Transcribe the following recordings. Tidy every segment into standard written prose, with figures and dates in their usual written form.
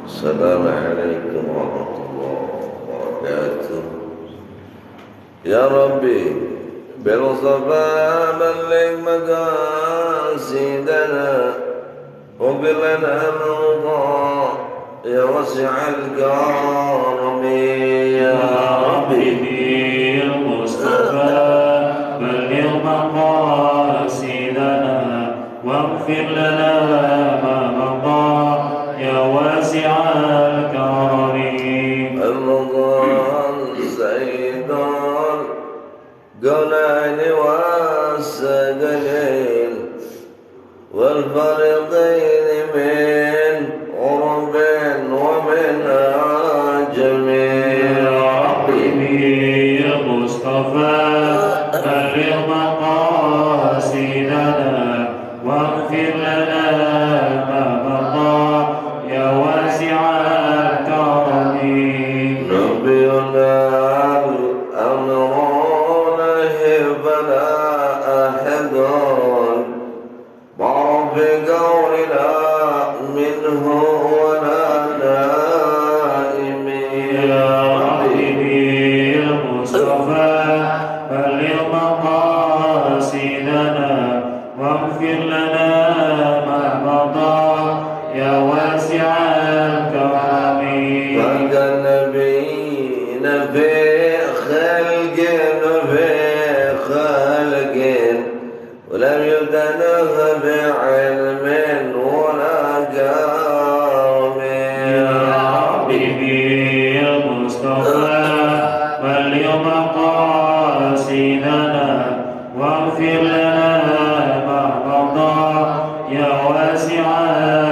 السلام عليكم ورحمة الله وبركاته. يا ربي بالصفا بلغ مقاصدنا واغفر لنا الرضا يا واسع الكرم. يا ربي بالمصطفى بلغ مقاصدنا واغفر لنا ما مضى يا واسع الكرم. رمضان سيد الجنان والسجنين والفريقين من عرب ومن عجم. يا ربي بالمصطفى بلغ مقاصدنا واغفر لنا ما مضى يا واسع الكرم. نبينا الأمر نهب فلا أحد ضعف قولنا منه ولا نائم. يا ربي بالمصطفى بلغ مقاصدنا واغفر لنا ما مضى يا واسع الكرم. بعد النبيين في خلق ولم يبتدأ بعلم ولا كرم. يا ربي بالمصطفى بلغ مقاصدنا واغفر لنا ما مضى يا واسع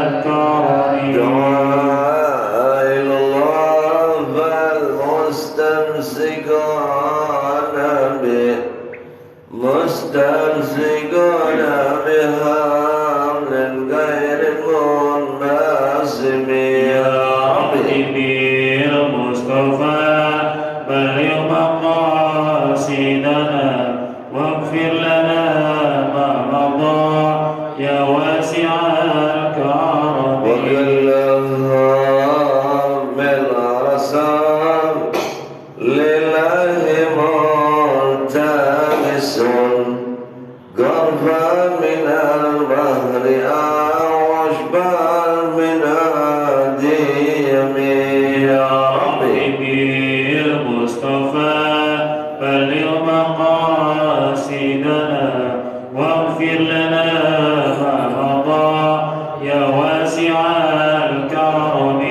الكرم. دعاء إلى الله فالمستمسكون به مستمسكون بها من غير مناسب. يا ربي بالمصطفى بلغ مقاصدنا واغفر لنا ما مضى يا واسع الكرم. وكلها من رسام لله ملتمس قربا من البحر أو عشبا من الديم. يا ربي بالمصطفى بلغ مقاصدنا واغفر لنا ما مضى يا واسع الكرم.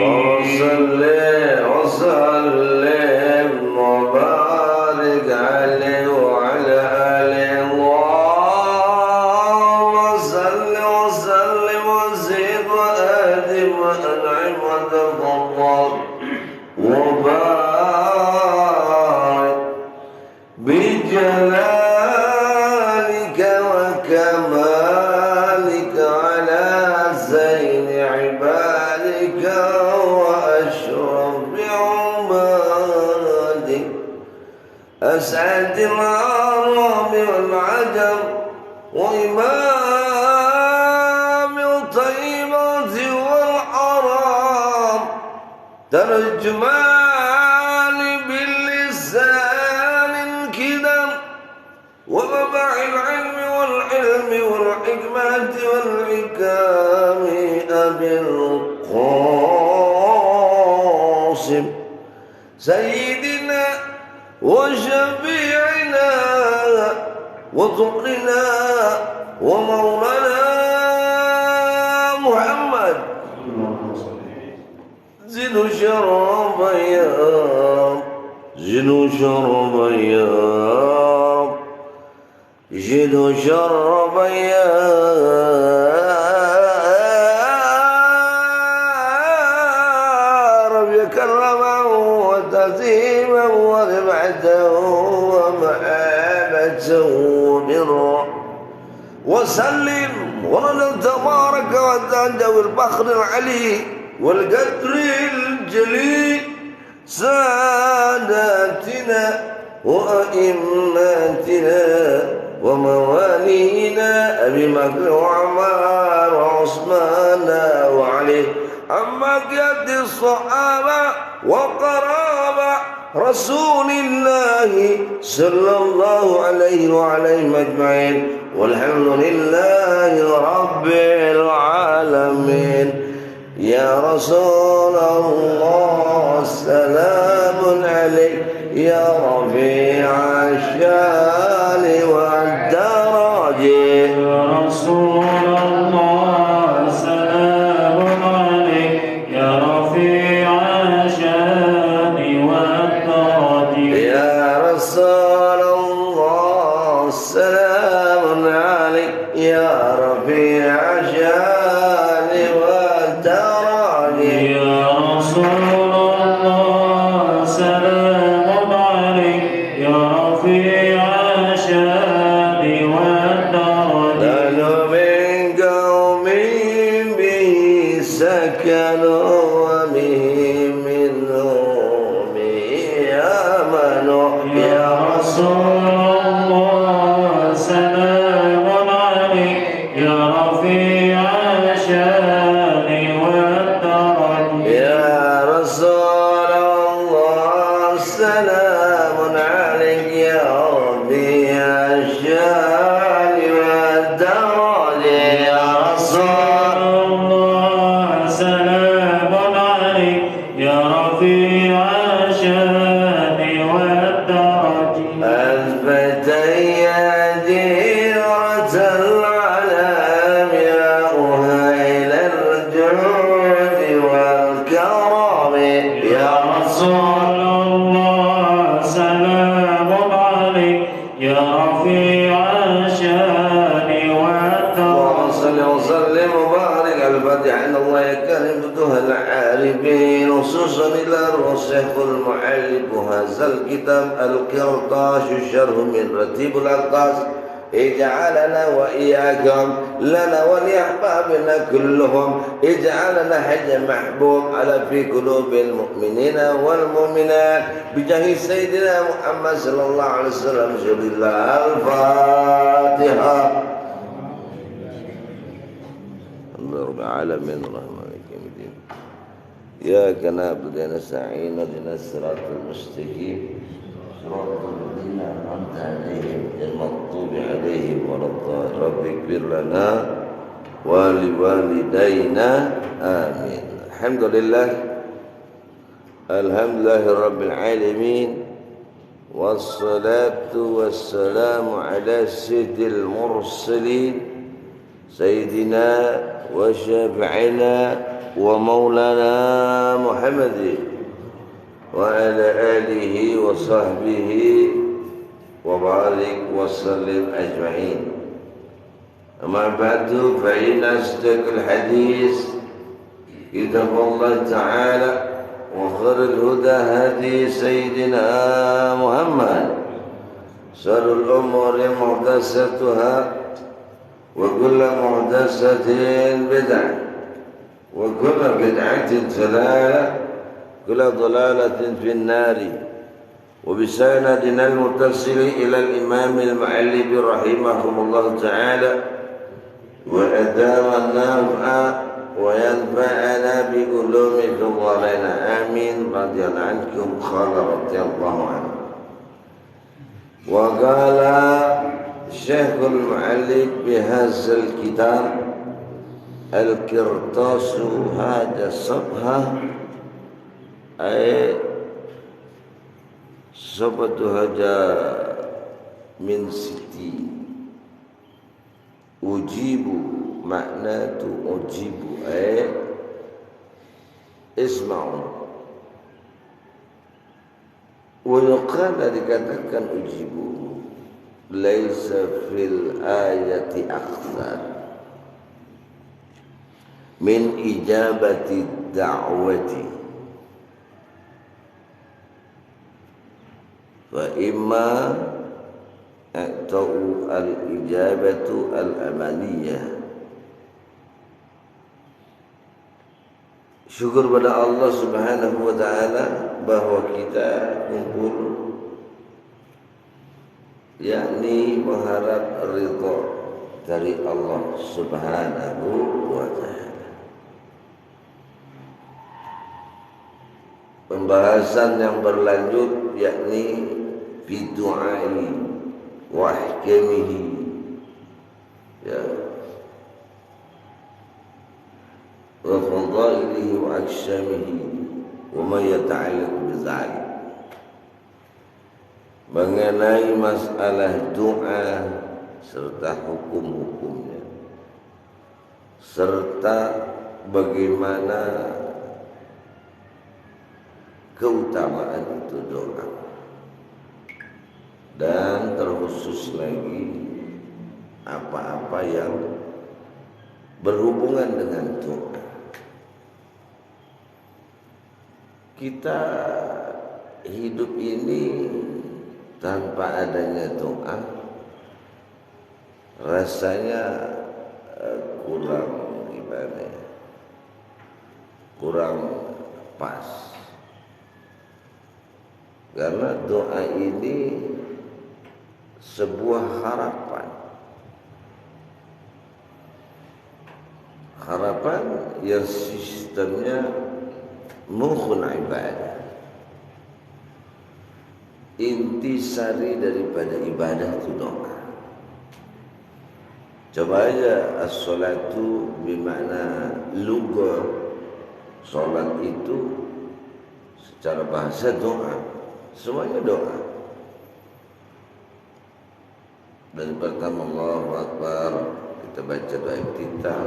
وسلم وبارك عليه وعلى آله. اللهم صل وسلم وزد وأدم وأنعم وتفضل وبارك بجلالك وكمالك على زين عبادك وأشرف عبادك أسعد العرب والعجم وإمام الطيبة والحرام ترجمان باللسان الكدم ومبع العلم والحلم والحكمة والحكام أبي القاسم سيدنا وشفيعنا وطهرنا ومولانا محمد زدوا شرفا يا رب زدوا شرفا يا رب زدوا شرفا يا رب يكرما وتعظيما ورفعة ومحابة وبرا وسلم ورد تبارك وتعالى والبحر العلي والقدر الجليل ساداتنا وأئماتنا وموالينا أبي بكر وعمر وعثمان وعلي أمكية الصحابة وقرابة رسول الله صلى الله عليه وعليهم أجمعين والحمد لله رب العالمين. يا رسول الله سلام عليك يا رفيع الشان والدرج. يا رسول الله سلام عليك يا رفيع الشان والدرج. يا رسول الله سلام عليك يا رفيع الشان والدرج. يا رسول الله سلام عليك يا رفيع الشان والدرج. نحن من قوم به سكنوا وبه منهم آمنوا. يا رسول الله سلام عليك يا رفيع الشان والدرج. يا رسول الله سلام عليك يا رفيع الشان والدرج. يا رسول الله سلام عليك يا رفيع الشان والدرج. أثبت ديرة العلام يا أهيل الجود والكرم. يا رسول الله سلام عليك يا رفيع الشان والدرج. اللهم صل وسلم وبارك على الفاتح ان الله يكرم فتوح العارفين خصوصا الى الرسخ المعلق هذا الكتاب القرطاس الشرح من رتيب الألطاس. اجعلنا وإياكم لنا ولأحبابنا كلهم اجعلنا حج محبوب على في قلوب المؤمنين والمؤمنات بجاه سيدنا محمد صلى الله عليه وسلم. الفاتحة. رب العالمين الرحمن الرحيم إياك نعبد ونستعين اهدنا الصراط المستقيم صراط الذين أنعمت عليهم غير المغضوب عليهم ولا الضالين. رب اغفر لنا ولوالدينا آمين. الحمد لله رب العالمين والصلاة والسلام على سيد المرسلين سيدنا وشافعنا ومولانا محمد وعلى آله وصحبه وبارك وسلم أجمعين. أما بعد فإن أصدق الحديث كتاب الله تعالى وخير الهدى هدي سيدنا محمد شر الأمور محدثاتها وكل محدثة بدعة وكل بدعة ضلالة كل ضلالة في النار. وبسندنا المتصل إلى الإمام المعلم رحمه الله تعالى وأدام النفع وينفعنا بعلوم فضلنا آمين. رضي الله عنكم قال رضي الله عنه. وقال الشيخ المعلم بهذا الكتاب القرطاس هذا صفحة أي صفتها من 60. أجيب معناه أجيب أي اسمعوا. ويقال dikatakan ujibu laisa fil ayati akthar min ijabati da'wati fa imma atau al-ijabatu al-amaliyah. Syukur pada Allah Subhanahu wa taala bahwa kita kumpul yakni mengharap ridha dari Allah Subhanahu wa taala. pembahasan yang berlanjut, yakni fi du'ai wa ahkamihi, ya, wa fadailihi wa aksyamihi wa ma yata'allaq bizalik, mengenai masalah doa serta hukum-hukumnya, serta bagaimana keutamaan itu doa, dan terkhusus lagi apa-apa yang berhubungan dengan doa. Kita hidup ini tanpa adanya doa rasanya kurang gimana ya, kurang pas. Karena doa ini sebuah harapan, harapan yang sistemnya mukhun ibadah. Intisari daripada ibadah itu doa. Coba aja as-salatu bermakna lugah, salat itu secara bahasa doa, semuanya doa. Dari pertama Allahu Akbar, kita baca doa iftitah,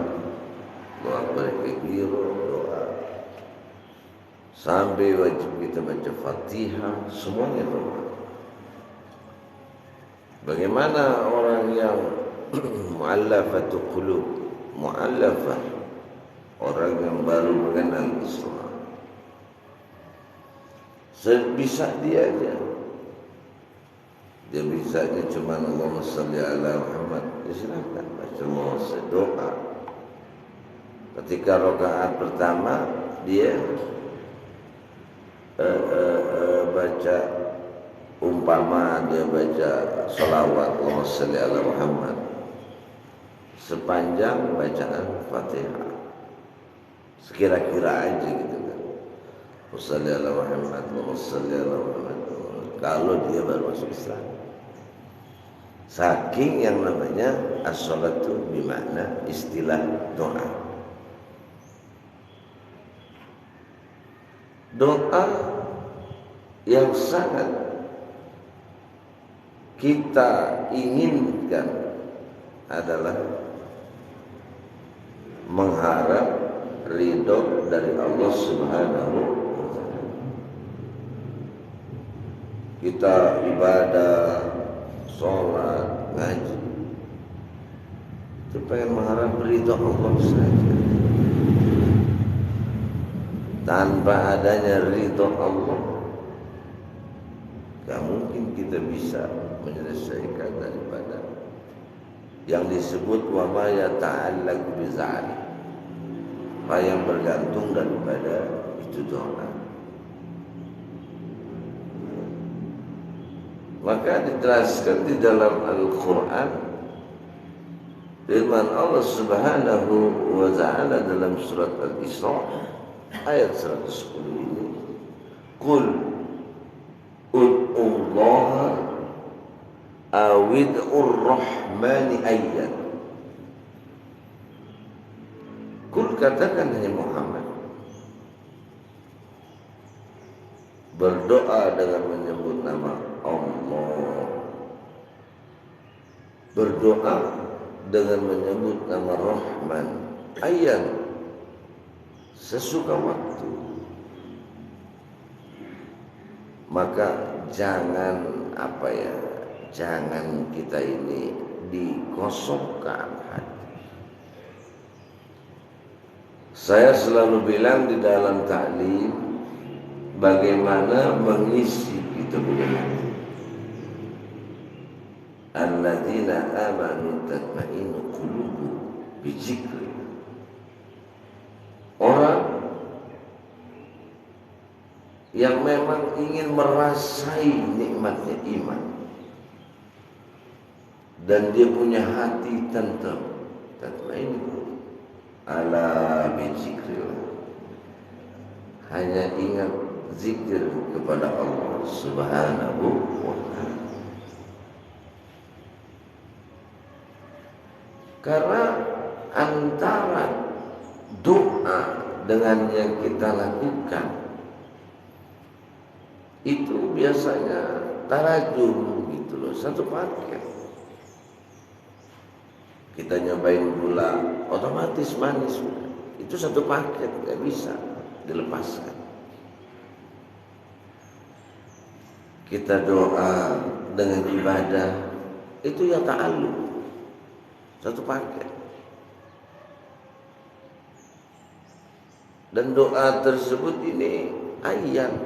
Allahu Akbar kabiru, doa, sampai wajib kita baca Fatihah, semuanya doa. Bagaimana orang yang mu'allafatu qulub, mu'allafah, orang yang baru mengenal Islam, sebisa dia aja, dia bisanya cuma Allahumma salli ala Muhammad, ya silakan baca Allah doa. Ketika rakaat pertama dia baca, umpama dia baca sholawat Allahumma salli ala Muhammad sepanjang bacaan Fatihah, sekira-kira aja gitu kan. Wassalli ala Muhammad, wassalli ala Muhammad. Kalau dia baru masuk Islam, saking yang namanya as-salatu bermakna istilah doa. Doa yang sangat kita inginkan adalah mengharap ridho dari Allah Subhanahu wa Ta'ala. Kita ibadah, sholat, ngaji, itu pengen mengharap ridho Allah saja. Tanpa adanya ridho Allah, gak mungkin kita bisa menyelesaikan daripada yang disebut wa ma yata'allaq bizalik, apa yang bergantung daripada itu doa. Maka dijelaskan di dalam Al-Quran, firman Allah Subhanahu wa Ta'ala dalam surat Al-Isra ayat 110 ini, qul ud'ullaha awid'ur rahmani ayyan. Qul, katakan hai Muhammad, berdoa dengan menyebut nama Allah, berdoa dengan menyebut nama Rahman, ayyan, sesuka waktu. Maka jangan jangan kita ini dikosongkan hati. Saya selalu bilang di dalam taklim, bagaimana mengisi kita punya hati. Alladzina amanu tatma'innu qulubuhum bizikri. Orang yang memang ingin merasai nikmatnya iman dan dia punya hati tenteram, tatma'innu ala bizikrillah, hanya ingat zikir kepada Allah Subhanahu wa ta'ala. Karena antara doa dengan yang kita lakukan itu biasanya tarajum gitu loh, satu paket. Kita nyobain gula, otomatis manis. Itu satu paket, nggak bisa dilepaskan. Kita doa dengan ibadah, itu ya ta'alluq, satu paket. Dan doa tersebut ini ayat,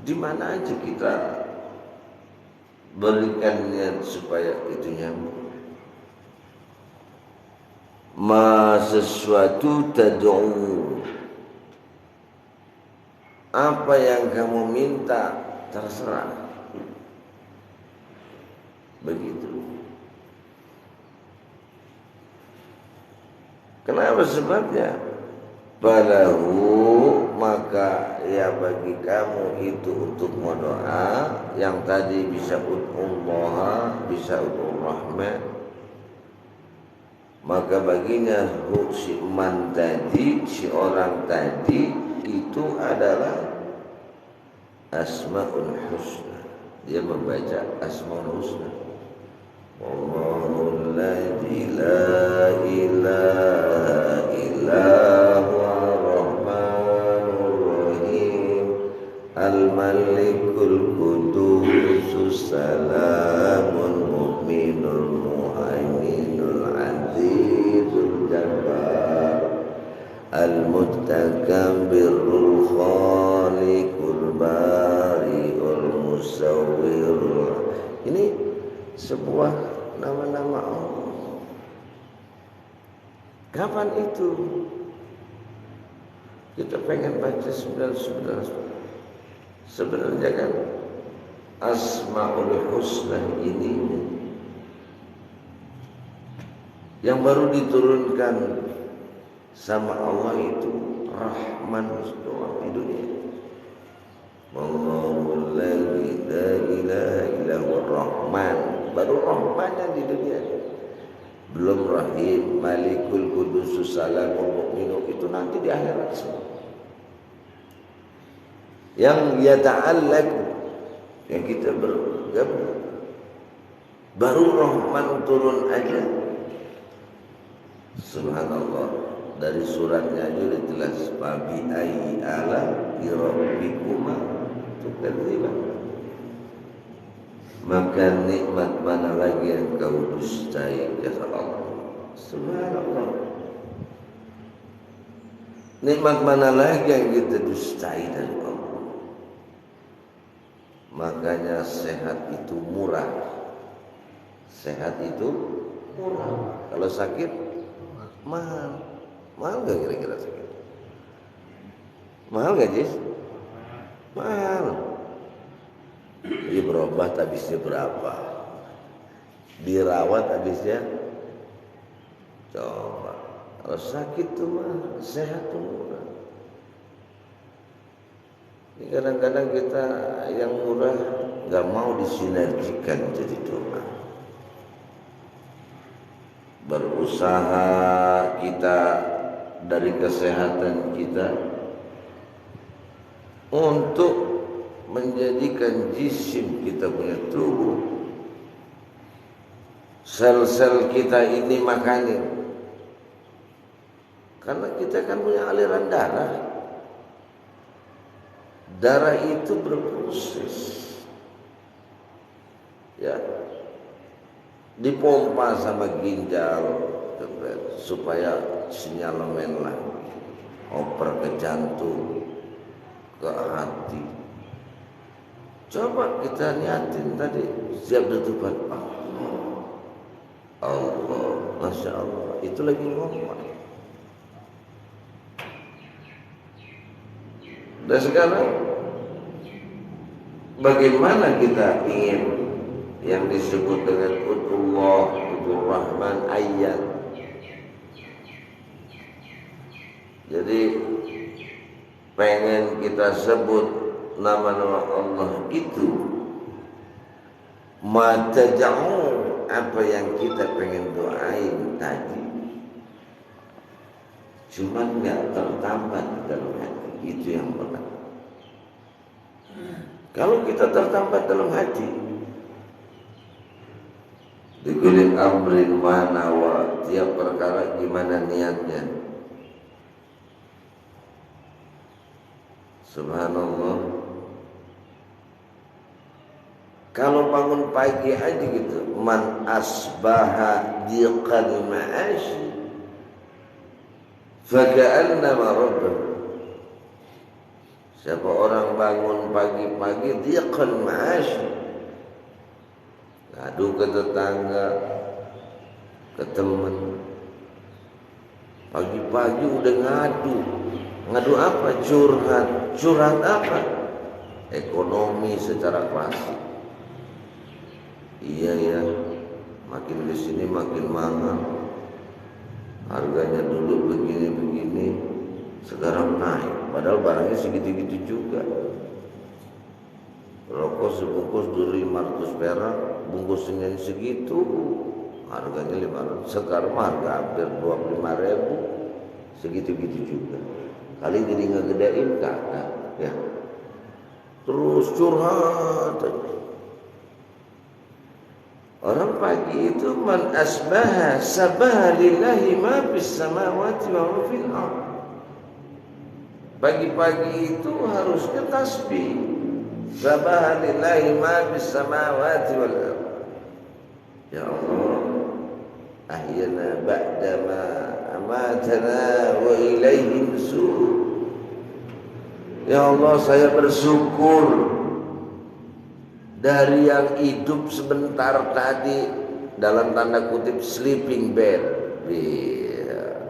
di mana aja kita berikannya supaya itu nyambung. Ma sesuatu tad'u, apa yang kamu minta terserah, begitu. Kenapa sebabnya? Balahu, maka ya bagi kamu itu untuk doa yang tadi bisa ud'ullah, bisa ud'ur-rahman. Maka baginya si man tadi, si orang tadi itu adalah Asmaul Husna. Dia membaca Asmaul Husna. Wallahul ladzi la ilaha illa huwa rahmanur rahim al-malikul qudusus salamul mu'minul muhaiminul azizul jabbar al-mutakabbirul khaliqul bari'ul musawwirul. Ini sebuah nama-nama Allah. Kapan itu kita pengen baca 99? Sebenarnya kan Asmaul Husna ini yang baru diturunkan sama Allah itu Rahman doang di dunia. Allahul ladzi la ilaha illa huwa Rahman, baru Rahmannya di dunia. Belum Rahim, Malikul Qudusus Salamul Mu'minun, itu nanti di akhirat semua. Yang yata'allaq, yang kita bergabung, baru Rahman turun aja. Subhanallah, dari suratnya aja udah jelas, fabi ayyi ala'i rabbikuma tukadziban. Maka nikmat mana lagi yang kau dustai, kata Allah. Subhanallah, nikmat mana lagi yang kita dustai dari Allah. Makanya sehat itu murah. Sehat itu murah. Kalau sakit mahal. Mahal gak kira-kira sakit? Mahal gak, Jis? Mahal. Jadi berobat habisnya berapa? Dirawat habisnya? Coba. Kalau sakit tuh mah, sehat tuh murah. Ini kadang-kadang kita yang murah gak mau disinergikan jadi doa. Berusaha kita dari kesehatan kita untuk menjadikan jisim kita punya tubuh, sel-sel kita ini makanin. Karena kita kan punya aliran darah. Darah itu berproses, ya, dipompa sama ginjal supaya sinyalemen lah, oper ke jantung, ke hati. Coba kita niatin tadi, siap detupan Allah, Allah, Masya Allah, itu lagi ngomong. Dan sekarang bagaimana kita ingin yang disebut dengan Ud'ullah, Ud'ur-Rahman ayat. Jadi pengen kita sebut nama-nama Allah itu mata jauh apa yang kita pengen doain tadi, cuman nggak tertambat di dalam hati. Itu yang benar. Kalau kita tertambat dalam hati, dikulik amrin mana wa, tiap perkara gimana niatnya. Subhanallah. Kalau bangun pagi aja gitu, man asbaha diqal ma'ashi faka'annama rabbah. Siapa orang bangun pagi-pagi diqal ma'ashi, ngadu ke tetangga, ke teman, pagi-pagi udah ngadu. Ngadu apa? Curhat. Curhat apa? Ekonomi secara klasik. Iya ya, makin kesini makin mahal. Harganya dulu begini-begini, sekarang naik. Padahal barangnya segitu-gitu juga. Rokok sebungkus dulu 500 perak, bungkusnya segitu, harganya 500. Sekarang harga hampir 25.000, segitu-gitu juga. Kali jadi ngegedein kakak, ya. Terus curhat. Orang pagi itu man asbaha sabaha lillahi ma fis samawati wa ma fil ardh. Pagi-pagi itu harusnya tasbih. Sabaha lillahi ma fis samawati wal ardh. Ya Allah, ahyana ba'dama amatana wa ilaihi nusyur. Ya Allah, saya bersyukur dari yang hidup sebentar tadi, dalam tanda kutip sleeping bed,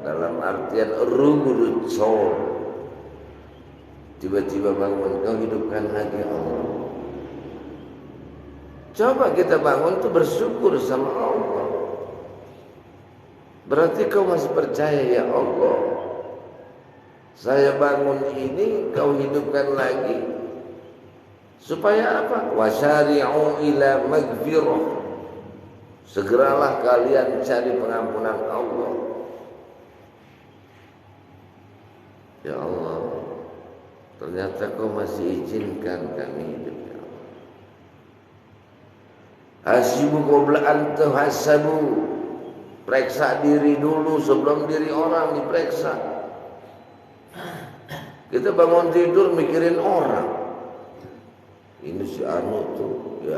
dalam artian rugud soul, tiba-tiba bangun, kau hidupkan lagi Allah. Coba kita bangun tuh bersyukur sama Allah. Berarti kau masih percaya, ya Allah, saya bangun ini kau hidupkan lagi. Supaya apa? Wasyari'u ila magfirah. Segeralah kalian cari pengampunan Allah. Ya Allah, ternyata kau masih izinkan kami hidup, ya Allah. Hasibu qabla an tuhasabu. Periksa diri dulu sebelum diri orang diperiksa. Kita bangun tidur mikirin orang. Ini si anu tuh, ya,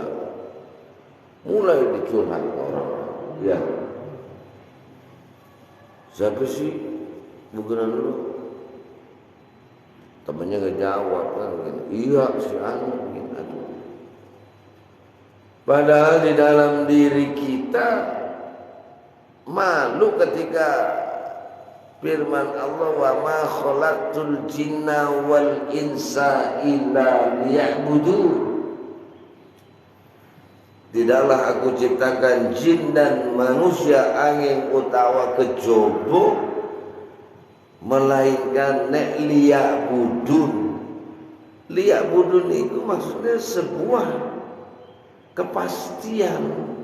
mulai dicurhat orang, ya. Siapa sih? Bukan dulu. Temennya gak jawab kan, gitu. Iya si anu, gitu. Padahal di dalam diri kita malu ketika firman Allah, wa ma khalaqtul jinna wal insa illa liya'budun. Tidaklah aku ciptakan jin dan manusia angin utawa kejaba melainkan nek liya'budun. Liya'budun itu maksudnya sebuah kepastian.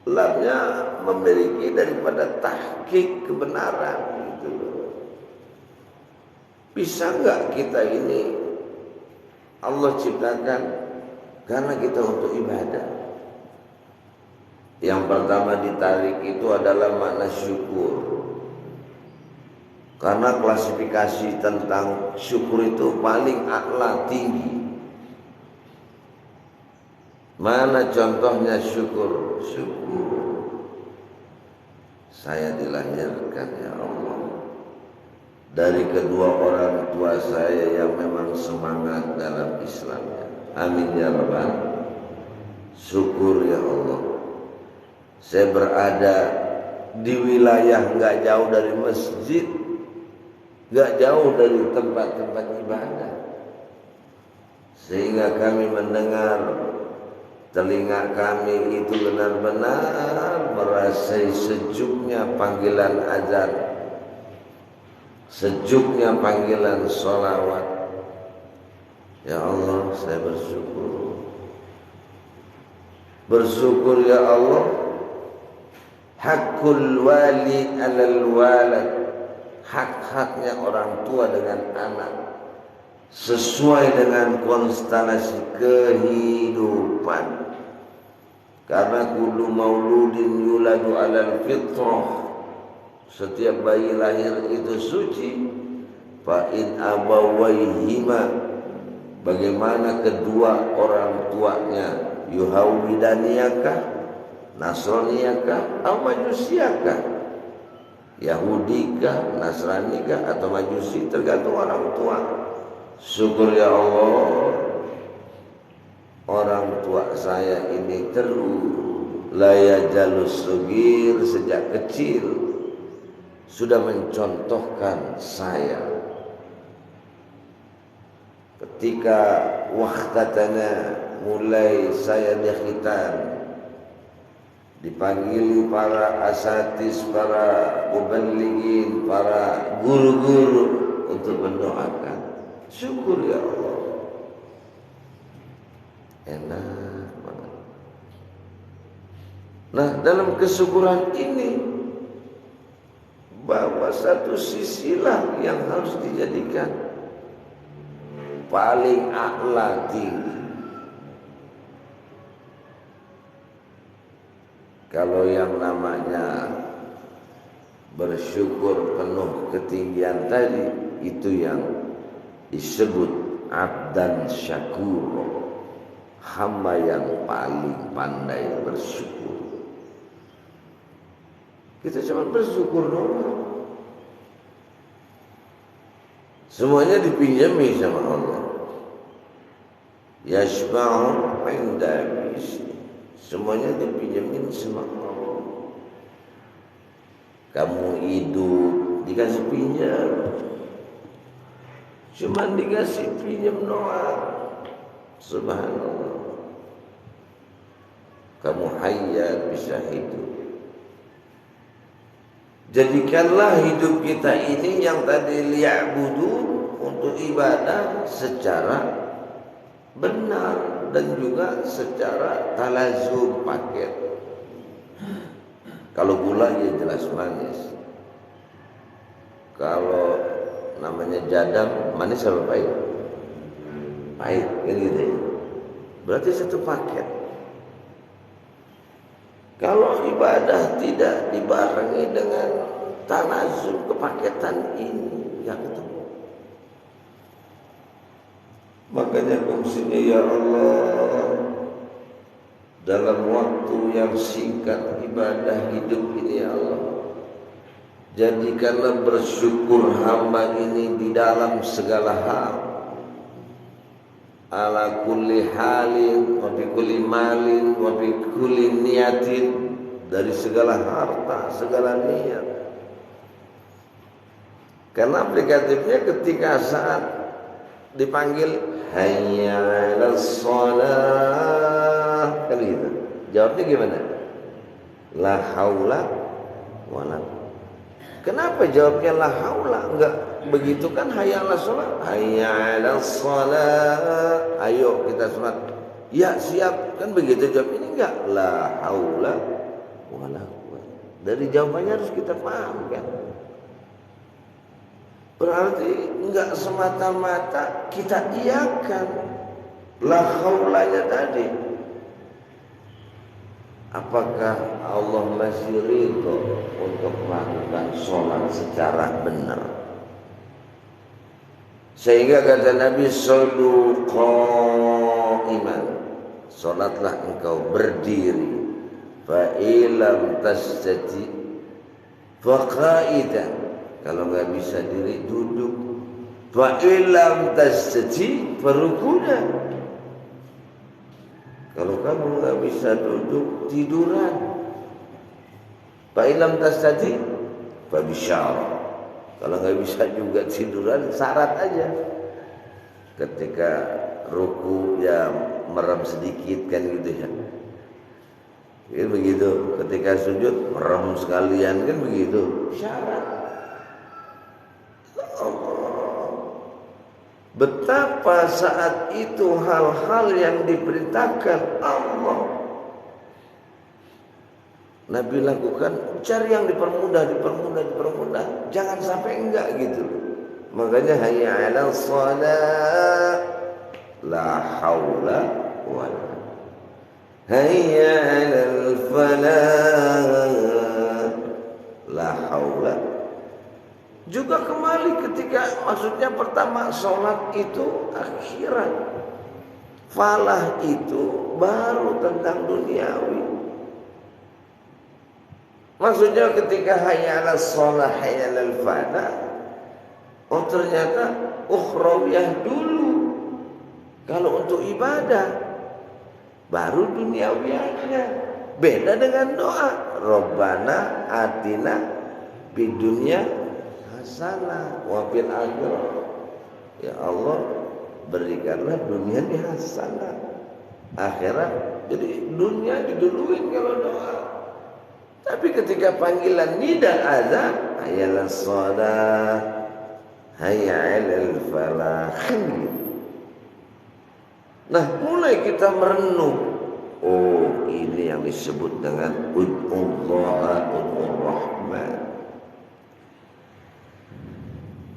Lamnya memiliki daripada tahqiq kebenaran gitu. Bisa enggak kita ini Allah ciptakan karena kita untuk ibadah? Yang pertama ditarik itu adalah makna syukur. Karena klasifikasi tentang syukur itu paling a'la, tinggi. Mana contohnya syukur? Syukur saya dilahirkan, ya Allah, dari kedua orang tua saya yang memang semangat dalam Islamnya. Amin ya Rabbal. Syukur ya Allah, saya berada di wilayah nggak jauh dari masjid, nggak jauh dari tempat-tempat ibadah, sehingga kami mendengar, telinga kami itu benar-benar merasai sejuknya panggilan azan, sejuknya panggilan sholawat, Ya Allah, saya bersyukur. Bersyukur ya Allah. Hakul wali alal walad, hak-haknya orang tua dengan anak sesuai dengan konstelasi kehidupan. Karena kullu mauludin yuladu alal fitrah, setiap bayi lahir itu suci. Fa in abawaihima, bagaimana kedua orang tuanya, yuhawidaniyakah, nasraniyakah, atau majusiyakah, Yahudikah, Nasranikah, atau Majusi, tergantung orang tua. Syukur ya Allah, orang tua saya ini terus layajalus sugir, sejak kecil sudah mencontohkan saya. Ketika wahtatana, mulai saya dikhitan, dipanggil para asatis, para muballighin, para guru-guru untuk mendoakan. Syukur ya Allah, enak banget. Nah, dalam kesyukuran ini bahwa satu sisilah yang harus dijadikan paling a'la, tinggi. Kalau yang namanya bersyukur penuh ketinggian tadi, itu yang disebut abdan syakur, hamba yang paling pandai bersyukur. Kita cuma bersyukur doang, semuanya dipinjami sama Allah. Yashba'u inda bisni, semuanya dipinjemin sama Allah. Kamu hidup dikasih pinjam, cuman dikasih pinjam doang. Subhanallah. Kamu hayat, bisa hidup. Jadikanlah hidup kita ini yang tadi liya'budu, untuk ibadah secara benar dan juga secara talazum, paket. Kalau gula ya jelas manis. Kalau namanya jadam, manis apa pahit? Pahit, kan gitu ya. Berarti satu paket. Kalau ibadah tidak dibarengi dengan talazum, kepaketan ini, ya ketemu. Makanya fungsinya ya Allah, dalam waktu yang singkat ibadah hidup ini ya Allah, jadikanlah bersyukur hamba ini di dalam segala hal, ala kulli halin wa bi kulli malin wa bi kulli niyatin, dari segala harta, segala niat. Karena aplikatifnya ketika saat dipanggil hayya 'alas shalah, kan gitu. Jawabnya gimana? La haula wala. Kenapa jawabnya la haula? Enggak begitu kan, hayya 'alas shalah, hayya 'alas shalah, ayo kita salat. Ya siap, kan begitu jawab. Ini enggak, la haula wala quwwata. Dari jawabannya harus kita paham kan. Berarti enggak semata-mata kita iakan la haulanya tadi. Apakah Allah masih ridho untuk melakukan sholat secara benar? Sehingga kata Nabi, shollu qa'iman, sholatlah engkau berdiri, fa ilam tastati fa qa'idan, kalau nggak bisa diri duduk, fa ilam tastati fa rukudan, kalau kamu nggak bisa duduk, tiduran. Fa ilam tastati fa bisyara, kalau nggak bisa juga tiduran, syarat aja. Ketika ruku ya merem sedikit kan gitu ya. Kan begitu. Ketika sujud merem sekalian kan begitu. Syarat. Allah. Betapa saat itu hal-hal yang diperintahkan Allah Nabi lakukan, cari yang dipermudah, jangan sampai enggak gitu. Makanya hayya 'alal shalah, la haula wala, hayya 'alal falah, la haula. Juga kembali ketika maksudnya pertama sholat itu akhirat, falah itu baru tentang duniawi. Maksudnya ketika hayya 'alal shalah, hayya 'alal falah, oh ternyata ukhrawiyah dulu. Kalau untuk ibadah baru duniawiyahnya. Beda dengan doa, Rabbana atina fid dunya hasanah wa fil akhirah. Ya Allah, berikanlah dunia ini hasanah, akhirat. Jadi dunia diduluin kalau doa. Tapi ketika panggilan nida azan, hayya 'alas shalah, hayya 'alal falah. Nah, mulai kita merenung, oh ini yang disebut dengan ud'ullaha ud'ur rahman.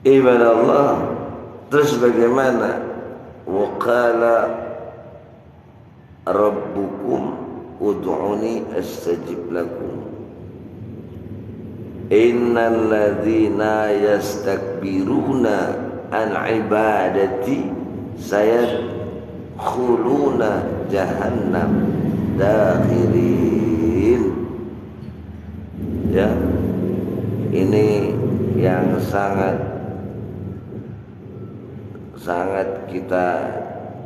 Ibadah Allah. Terus bagaimana? Wa qala rabbukum ud'uni astajib lakum. Innal ladzina yastakbiruna an ibadati sayadkhuluna jahannam dakhirin. Ya, ini yang sangat kita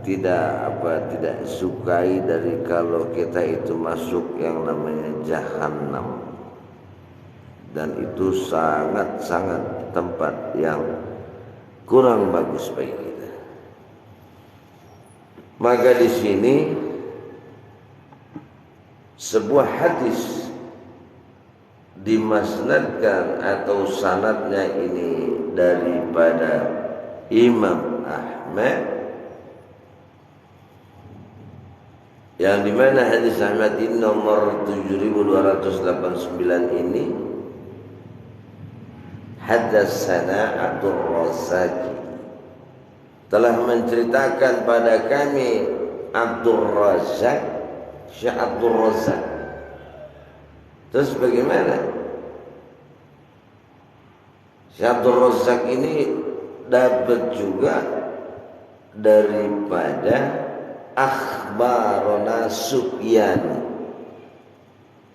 tidak sukai dari kalau kita itu masuk yang namanya jahannam, dan itu sangat tempat yang kurang bagus bagi kita. Maka di sini sebuah hadis dimasnadkan atau sanadnya ini daripada Imam Ahmad, yang dimana hadis Ahmad ini nomor 7289 ini, hadatsana Abdul Razak, telah menceritakan pada kami Abdul Razak, Syekh Abdul Razak. Terus bagaimana? Syekh Abdul Razak ini dapat juga daripada akhbarona Sufyan,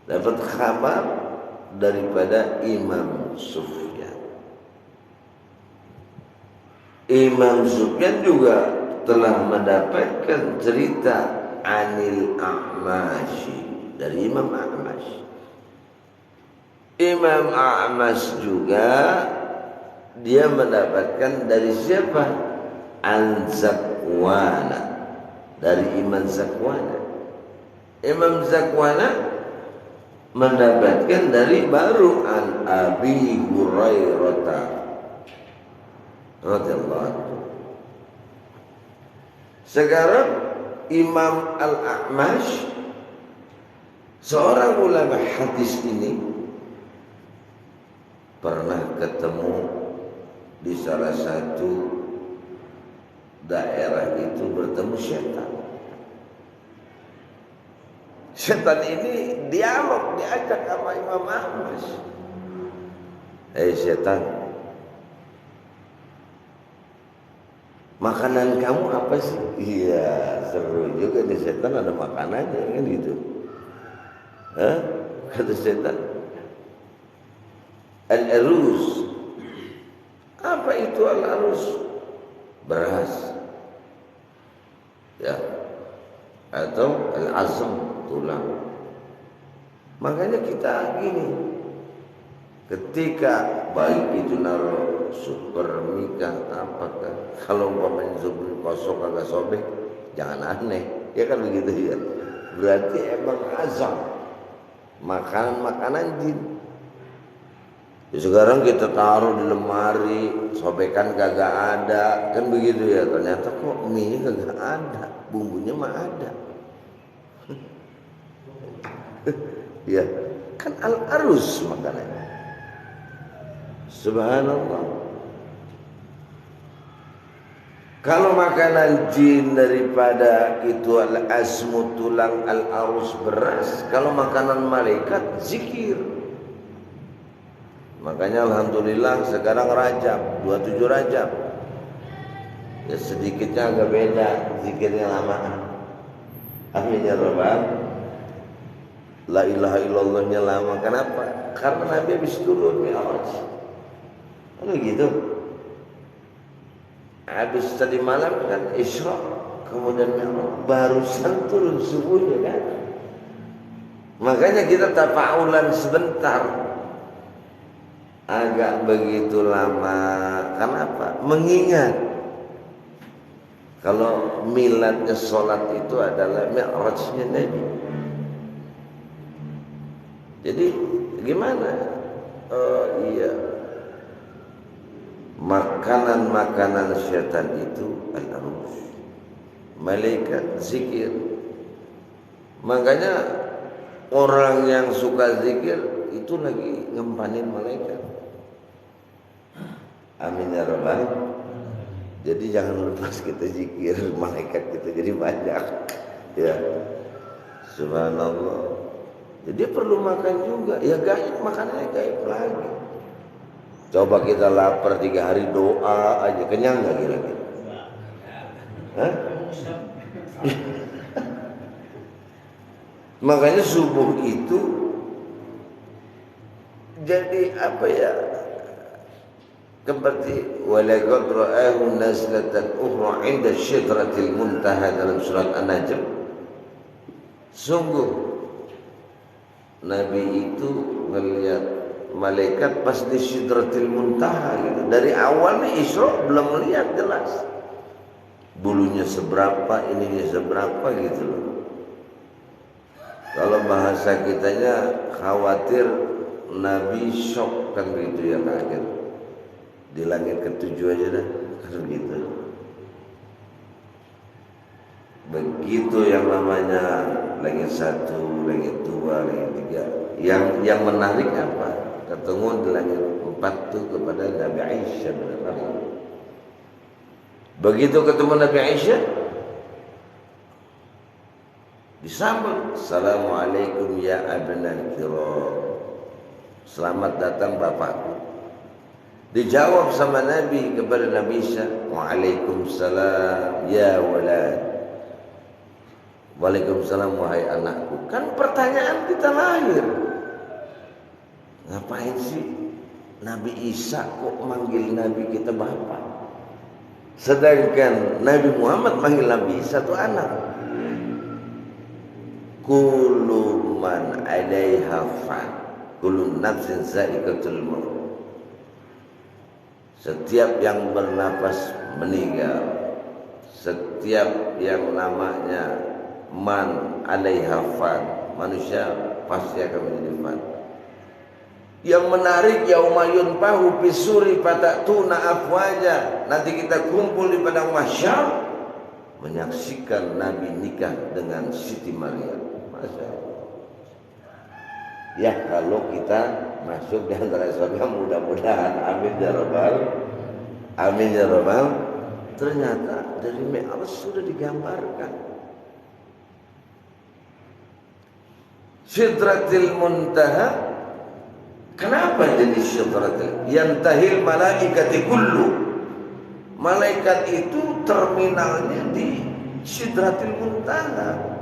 dapat kabar daripada Imam Sufyan. Imam Sufyan juga telah mendapatkan cerita anil A'mashi, dari Imam A'mash. Imam A'mash juga dia mendapatkan dari siapa? An-Zakwana, dari Imam Zakwana. Imam Zakwana mendapatkan dari baru an Abi Hurairah radhiyallahu anhu. Sekarang Imam Al-A'mash, seorang ulama hadis ini, pernah ketemu di salah satu daerah itu bertemu setan. Setan ini dialog, diajak sama Imam Ahmad. Hei setan, makanan kamu apa sih? Iya, seru juga nih, setan ada makanannya kan gitu. Hah? Kata setan, al-aruz. Apa itu al-aruz? Beras, ya, atau al-azm, tulang. Makanya kita gini, ketika baik itu naruh super mika apakah, kalau umpamanya super kosong agak sobek, jangan aneh, ya kan begitu ya. Berarti emang azam, makanan jin. Sekarang kita taruh di lemari, sobekan kagak ada, kan begitu ya. Ternyata kok mie kagak ada, bumbunya mah ada. Ya, kan al-arus makanannya. Subhanallah. Kalau makanan jin daripada itu al-asmu tulang, al-arus beras. Kalau makanan malaikat zikir. Makanya alhamdulillah sekarang Rajab, 27 Rajab. Ya sedikitnya agak beda zikirnya lama. Amin ya rabbal. La ilaha illallahnya lama. Kenapa? Karena Nabi habis turun Mi'raj. Kan gitu. Habis tadi malam kan Isra, kemudian Mi'raj, barusan turun subuhnya kan. Makanya kita tafa'ulan sebentar. Agak begitu lama. Kenapa? Mengingat kalau miladnya sholat itu adalah Mi'rajnya Nabi. Jadi gimana? Oh iya, makanan-makanan syaitan itu al-arus, malaikat zikir. Makanya orang yang suka zikir itu lagi ngempanin malaikat. Amin ya rabbal. Jadi jangan lepas kita zikir, malaikat kita jadi banyak. Ya, subhanallah. Jadi perlu makan juga. Ya gaib, makanannya gaib lagi. Coba kita lapar 3 hari doa aja, kenyang gak kira-kira? Hah? Makanya subuh itu jadi apa ya? Seperti walaqad ra'ahu nazlatan ukhra 'inda syidratil muntaha dalam surat An-Najm. Sungguh Nabi itu melihat malaikat pas di Sidratil Muntaha gitu. Dari awalnya Isra belum melihat jelas. Bulunya seberapa, ininya seberapa gitu loh. Kalau bahasa kitanya khawatir Nabi shock kan gitu ya, kaget. Di langit ke-7 aja dah kan gitu. Begitu yang namanya langit 1, langit 2, langit 3. Yang menarik apa? Ketemu di langit 4 itu kepada Nabi Aisyah bin Maryam. Begitu ketemu Nabi Aisyah, disambut, assalamualaikum ya abnal kiram. Selamat datang bapakku. Dijawab sama Nabi kepada Nabi Aisyah, waalaikumsalam ya walad. Waalaikumsalam wahai anakku. Kan pertanyaan kita lahir, ngapain sih Nabi Isa kok manggil Nabi kita bapak, sedangkan Nabi Muhammad manggil Nabi Isa itu anak. Kullu man 'alaiha fan, kullu nafsin za'iqatul maut. Setiap yang bernapas meninggal, setiap yang namanya man 'alaiha fan, manusia pasti akan menjadi fan. Yang menarik yauma yunfahu fisuri fatatuna afwaja. Nanti kita kumpul di padang mahsyar menyaksikan Nabi nikah dengan Siti Maryam. Masya Allah. Ya kalau kita masuk di antara surga, mudah-mudahan. Amin ya rabbal. Amin ya rabbal. Ternyata dari Mi'raj sudah digambarkan. Sidratil Muntaha. Kenapa jadi sidratil? Yantahil malaikati kullu. Malaikat itu terminalnya di Sidratil Muntaha.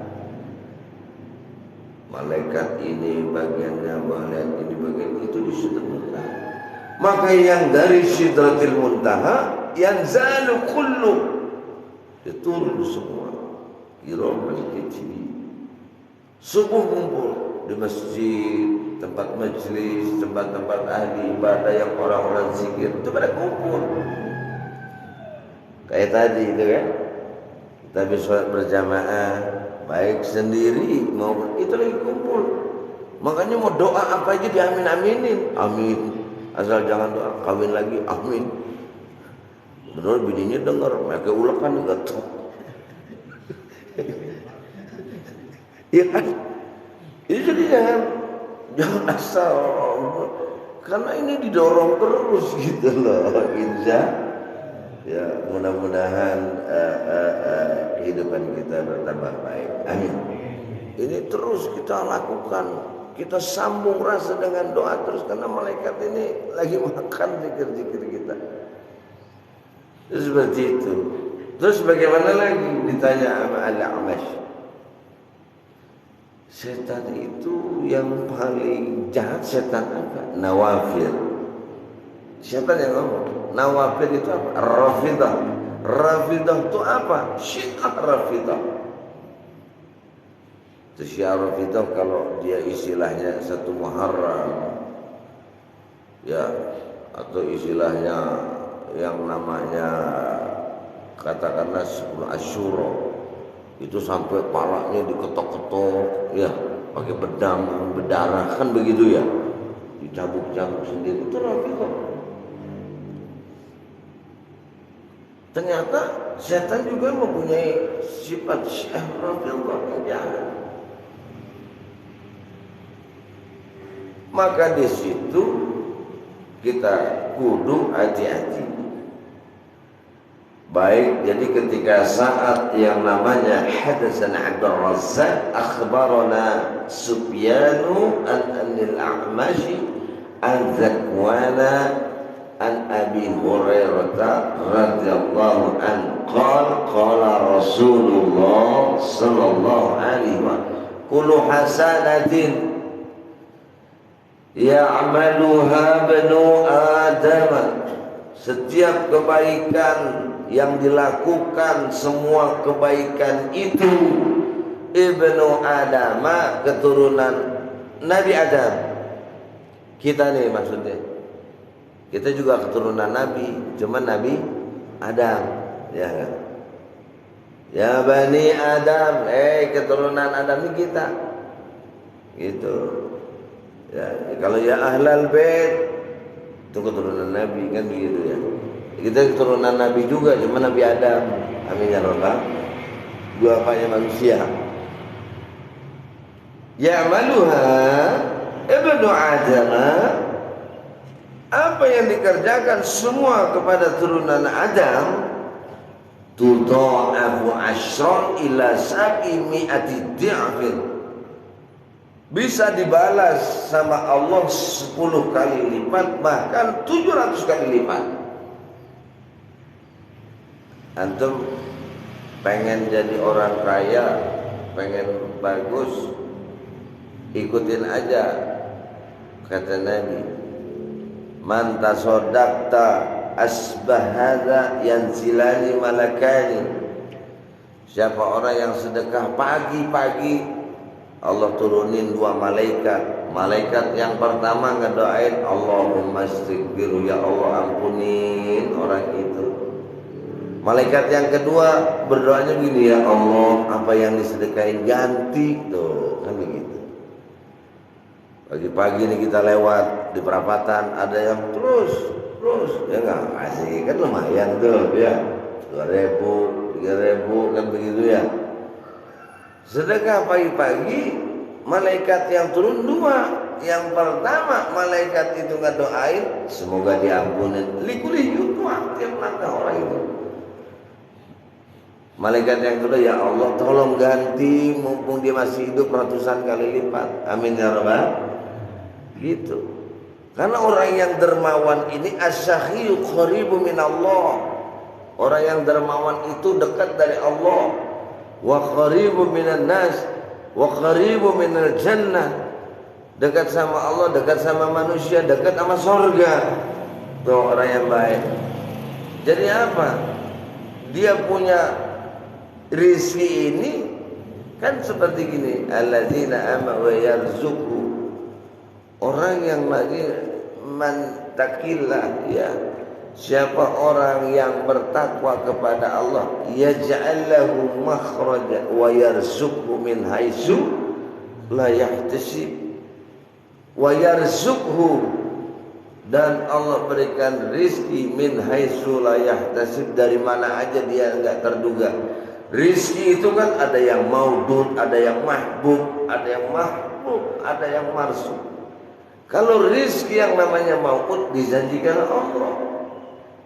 Malaikat ini bagiannya, malaikat ini bagian itu di Sidratil Muntaha. Maka yang dari Sidratil Muntaha yanzalu kullu, dia turun semua. Kiraman kecil. Subuh kumpul di masjid, tempat majlis, tempat-tempat ahli ibadah yang orang-orang zikir itu pada kumpul. Kayak tadi itu kan, kita habis sholat berjamaah, baik sendiri maupun itu lagi kumpul. Makanya mau doa apa aja diamin-aminin. Amin, Asal jangan doa kawin lagi, amin. Benar bininya dengar, mereka ulekan juga tuh. Iya kan? Jadi jangan asal, karena ini didorong terus gitu loh. Insya ya mudah-mudahan kehidupan kita bertambah baik. Amin. Ini terus kita lakukan, kita sambung rasa dengan doa terus, karena malaikat ini lagi makan zikir-zikir kita. Terus seperti itu. Terus bagaimana lagi ditanya sama Al-A'mash? Setan itu yang paling jahat setan apa? Nawafil. Siapa yang ngomong? Nawafil itu apa? Rafidah. Rafidah itu apa? Syiah Rafidah. Itu Syiah Rafidah kalau dia istilahnya 1 Muharram, ya, atau istilahnya yang namanya katakanlah 10 Asyura, itu sampai palanya diketok-ketok, ya, pakai pedang berdarah kan begitu ya, dicabuk-cabuk sendiri, itu Rafidah. Ternyata setan juga mempunyai sifat Syiah Rafidah yang jahat. Maka di situ kita kudu hati-hati. Baik, jadi ketika saat yang namanya hadatsana Abdul Razzaq akhbarana Sufyanu an al-A'mash an-Zakwana an Abi Hurairah radhiyallahu an qala Rasulullah sallallahu alaihi wasallam kullu hasanatin ya'maluha banu Adam, setiap kebaikan yang dilakukan, semua kebaikan itu ibnu Adam, keturunan Nabi Adam. Kita nih maksudnya, kita juga keturunan Nabi, cuman Nabi Adam, ya kan? Ya Bani Adam, keturunan Adam ini kita, gitu. Ya, kalau ya ahlal bait itu keturunan Nabi kan begitu ya. Kita keturunan Nabi juga, cuma Nabi Adam. Amin ya rabbal. Dua apanya manusia. Ya maluha ibnu Adam, apa yang dikerjakan semua kepada turunan Adam, tudha'afu asyran ila 700 di'fin, bisa dibalas sama Allah 10 kali lipat, bahkan 700 kali lipat. Antum pengen jadi orang kaya, pengen bagus, ikutin aja kata Nabi, man tasaddaqta asbahada yanzilani malakani, siapa orang yang sedekah pagi-pagi Allah turunin 2 malaikat. Malaikat yang pertama ngedoain, Allahumma astaghfiru, ya Allah ampunin orang itu. Malaikat yang kedua berdoanya begini, ya Allah apa yang disedekain ganti, tuh kan begitu. Pagi-pagi ini kita lewat di perapatan, ada yang terus ya nggak asik kan, lumayan tuh ya, 2.000 3.000 kan begitu ya. Sedekah pagi-pagi, malaikat yang turun 2. Yang pertama malaikat itu ngedoain semoga diampuni likulih yutwa, tiap langkah orang itu. Malaikat yang kedua, ya Allah tolong ganti mumpung dia masih hidup ratusan kali lipat. Amin ya rabbal. Gitu. Karena orang yang dermawan ini asy-syahiyyu qaribu minallah. Orang yang dermawan itu dekat dari Allah. Wa qaribu minan nas wa qaribu minal jannah, dekat sama Allah, dekat sama manusia, dekat sama surga. Tuh orang yang baik. Jadi apa? Dia punya rizki ini kan seperti gini, alladzina amanu wa yarzuqu, orang yang lagi mantakillah, ya, siapa orang yang bertakwa kepada Allah, yaj'al lahu makhraja wa yarzuqhu min haitsu la yahtasib wa yarzuqhu Dan Allah berikan rizki min haitsu la yahtasib, dari mana aja dia enggak terduga. Rizki itu kan ada yang maudud, ada yang mahbub, ada yang mahbub, ada yang marsub. Kalau rizki yang namanya maud dijanjikan Allah.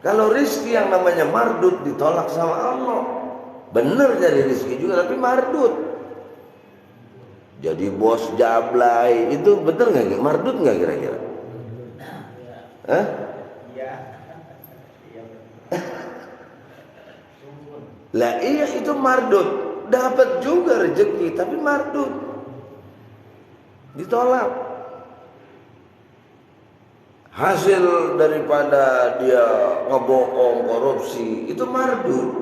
Kalau rizki yang namanya mardud ditolak sama Allah. Bener nyari rizki juga tapi mardud. Jadi bos jablay itu bener nggak? Mardud nggak kira-kira? Hah? Lah iya itu mardud. Dapat juga rezeki tapi mardud. Ditolak. Hasil daripada dia ngebohong, korupsi itu mardud.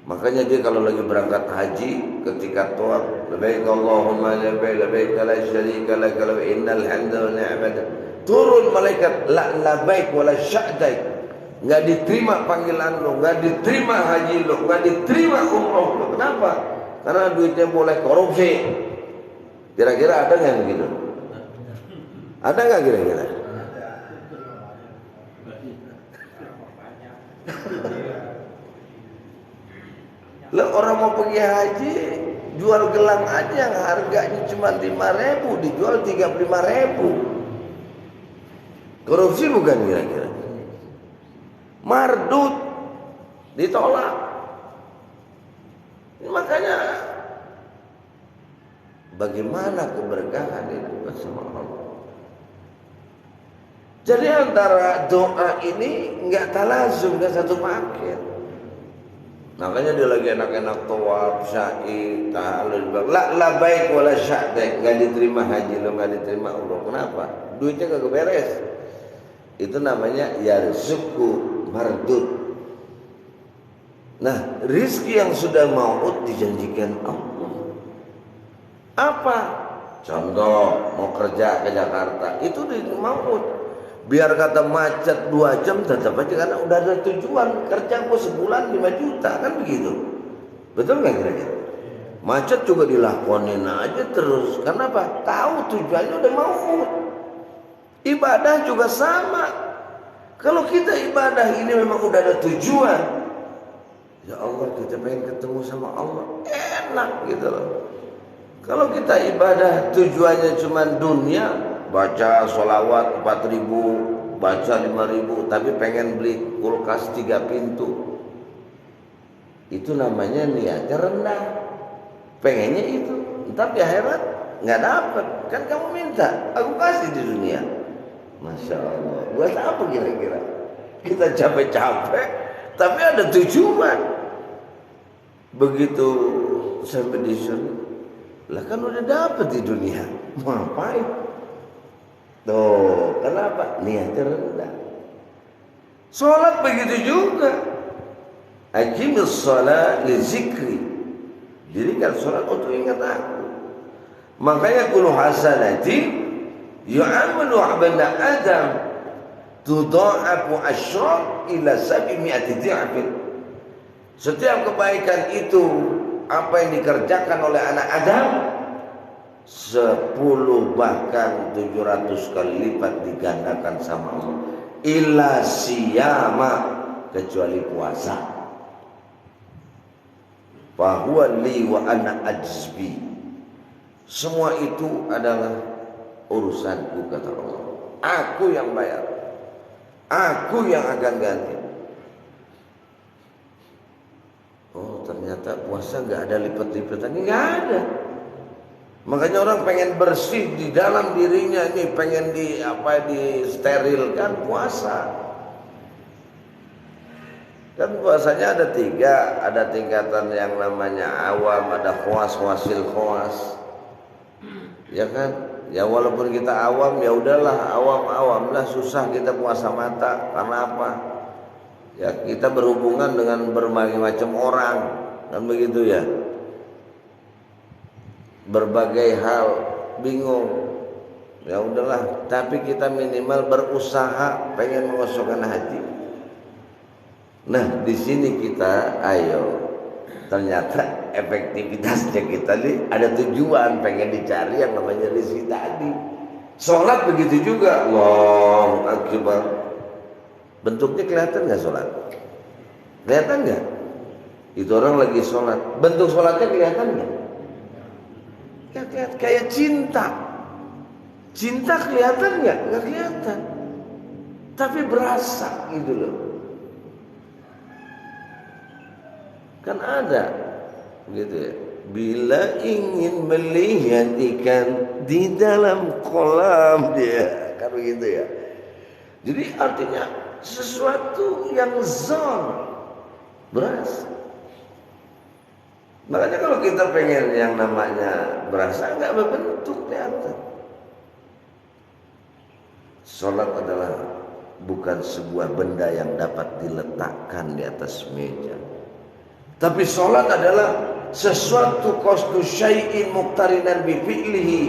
Makanya dia kalau lagi berangkat haji ketika tawaf, labbaik Allahumma labbaik labbaik la syarika lak wa innal hamda wa ni'mata, turun malaikat la labbaik wala sya'daik. Enggak diterima panggilan lo, enggak diterima haji lo, enggak diterima umroh lo. Kenapa? Karena duitnya boleh korupsi. Kira-kira ada enggak begitu? Ada enggak kira-kira? Lah orang mau pergi haji jual gelang aja yang harganya cuma 5.000 dijual 35.000. Korupsi bukan kira-kira? Mardud, ditolak. Makanya bagaimana keberkahan itu bersama Allah. Jadi antara doa ini enggak talazum, enggak satu paket. Makanya dia lagi enak-enak tawaf, sa'i, tahalul, la baik wala sya'daik, enggak diterima haji lo, enggak diterima umroh. Kenapa? Duitnya kagak beres. Itu namanya yarzuqu mardud. Nah, rizki yang sudah maut dijanjikan Allah. Apa? Contoh, mau kerja ke Jakarta, itu di maut. Biar kata macet 2 jam tetap aja karena udah ada tujuan. Kerja gua sebulan 5 juta kan begitu. Betul nggak kira-kira? Macet juga dilakonin aja terus. Kenapa? Tahu tujuannya udah maut. Ibadah juga sama. Kalau kita ibadah ini memang udah ada tujuan. Ya Allah, kita pengen ketemu sama Allah. Enak gitu loh. Kalau kita ibadah tujuannya cuma dunia, baca sholawat 4.000, baca 5.000, tapi pengen beli kulkas 3 pintu, itu namanya niatnya rendah. Pengennya itu, tapi akhirat nggak dapat. Kan kamu minta, aku kasih di dunia. Masya Allah, buat apa kira-kira? Kita capek-capek, tapi ada tujuan. Begitu sampai di surga, lah kan udah dapat di dunia, mau ngapain? Tuh, kenapa? Niatnya rendah. Sholat begitu juga. Aqimus sholat li zikri. Dirikan sholat untuk ingat aku. Makanya kullu hasanati yu'amalu 'abda Adam tudha'afu asyra ila 700 dhi'fin. Setiap kebaikan itu apa yang dikerjakan oleh anak Adam 10 bahkan 700 kali lipat digandakan sama Allah. Illa siyama, kecuali puasa. Fahuwa li wa ana ajbi. Semua itu adalah urusanku kata Allah. Aku yang bayar. Aku yang akan ganti. Oh ternyata puasa gak ada lipat-lipatannya, gak ada. Makanya orang pengen bersih di dalam dirinya ini, pengen di sterilkan puasa. Kan puasanya ada 3, ada tingkatan yang namanya awam, ada khawas, wasil khawas. Ya kan? Ya walaupun kita awam, ya udahlah awam lah, susah kita puasa mata. Karena apa? Ya kita berhubungan dengan berbagai macam orang, kan begitu ya. Berbagai hal bingung, ya udahlah, tapi kita minimal berusaha pengen mengosongkan hati. Nah di sini kita ayo, ternyata efektivitasnya kita nih ada tujuan pengen dicari yang namanya rezeki tadi. Sholat begitu juga, Allahu Akbar. Bentuknya kelihatan nggak sholat? Kelihatan nggak? Itu orang lagi sholat. Bentuk sholatnya kelihatan nggak? Kayak cinta. Cinta kelihatan nggak? Nggak kelihatan. Tapi berasa gitu loh. Kan ada gitu ya. Bila ingin melihat ikan di dalam kolam dia, kan begitu ya. Jadi artinya sesuatu yang zon berasa. Makanya kalau kita pengen yang namanya berasa, nggak berbentuk kelihatan. Sholat adalah bukan sebuah benda yang dapat diletakkan di atas meja. Tapi sholat adalah sesuatu qasdu syai'in muqtarinan bi fi'lihi.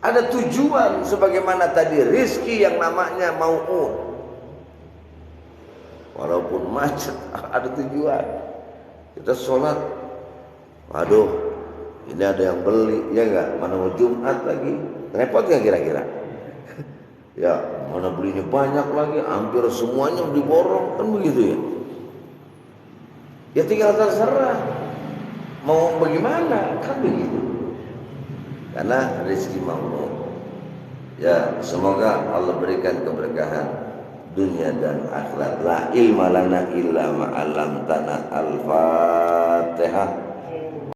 Ada tujuan sebagaimana tadi rizki yang namanya mau'un. Walaupun macet ada tujuan. Kita sholat, waduh ini ada yang beli, ya enggak? Mana mau Jumat lagi, repot nggak kira-kira? Ya mana belinya banyak lagi, hampir semuanya diborong, kan begitu ya? Ya tinggal terserah mau bagaimana, kan begitu. Karena rezeki mau. Ya semoga Allah berikan keberkahan dunia dan akhirat. La ilma lana illa ma'alamtana. Al-Fatihah.